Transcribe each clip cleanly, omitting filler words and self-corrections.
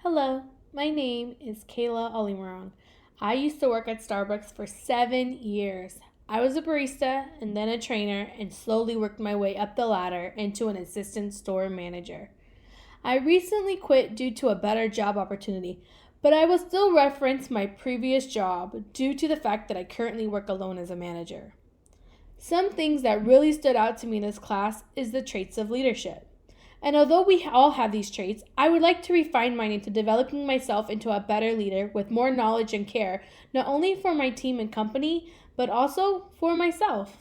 Hello, my name is Kayla Olimaron. I used to work at Starbucks for 7 years. I was a barista and then a trainer and slowly worked my way up the ladder into an assistant store manager. I recently quit due to a better job opportunity, but I will still reference my previous job due to the fact that I currently work alone as a manager. Some things that really stood out to me in this class is the traits of leadership. And although we all have these traits, I would like to refine mine into developing myself into a better leader with more knowledge and care, not only for my team and company, but also for myself.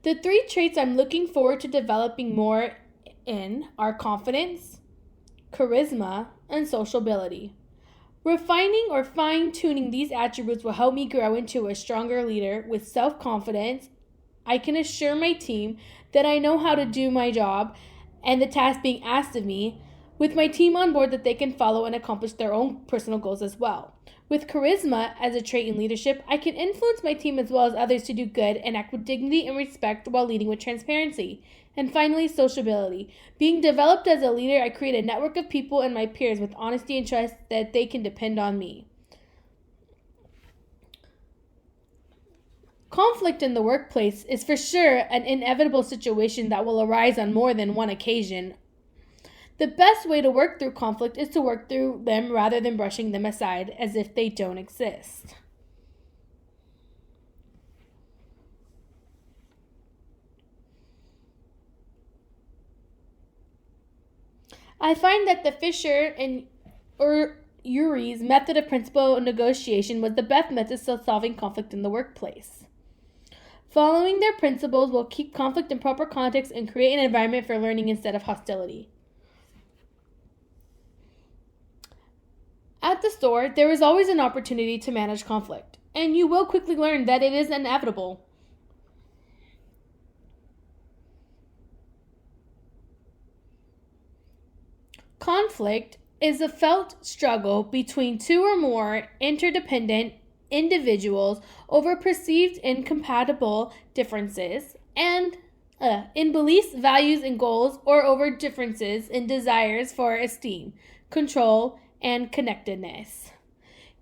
The three traits I'm looking forward to developing more in are confidence, charisma, and sociability. Refining or fine tuning these attributes will help me grow into a stronger leader with self confidence. I can assure my team that I know how to do my job and the task being asked of me, with my team on board that they can follow and accomplish their own personal goals as well. With charisma as a trait in leadership, I can influence my team as well as others to do good and act with dignity and respect while leading with transparency. And finally, sociability. Being developed as a leader, I create a network of people and my peers with honesty and trust that they can depend on me. Conflict in the workplace is for sure an inevitable situation that will arise on more than one occasion. The best way to work through conflict is to work through them rather than brushing them aside as if they don't exist. I find that the Fisher and Urey's method of principal negotiation was the best method of solving conflict in the workplace. Following their principles will keep conflict in proper context and create an environment for learning instead of hostility. At the store, there is always an opportunity to manage conflict, and you will quickly learn that it is inevitable. Conflict is a felt struggle between two or more interdependent individuals over perceived incompatible differences and in beliefs, values, and goals, or over differences in desires for esteem, control, and connectedness.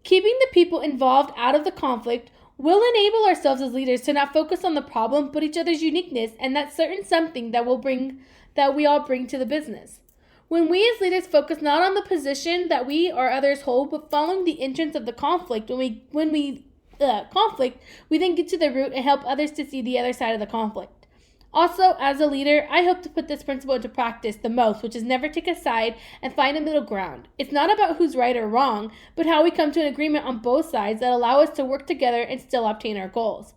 Keeping the people involved out of the conflict will enable ourselves as leaders to not focus on the problem but each other's uniqueness and that certain something that we all bring to the business. When we as leaders focus not on the position that we or others hold, but following the entrance of the conflict, when we conflict, we then get to the root and help others to see the other side of the conflict. Also, as a leader, I hope to put this principle into practice the most, which is never take a side and find a middle ground. It's not about who's right or wrong, but how we come to an agreement on both sides that allow us to work together and still obtain our goals.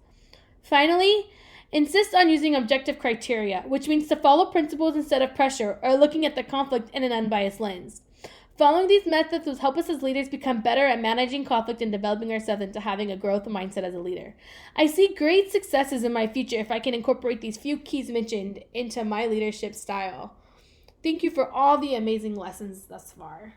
Finally, insist on using objective criteria, which means to follow principles instead of pressure or looking at the conflict in an unbiased lens. Following these methods will help us as leaders become better at managing conflict and developing ourselves into having a growth mindset as a leader. I see great successes in my future if I can incorporate these few keys mentioned into my leadership style. Thank you for all the amazing lessons thus far.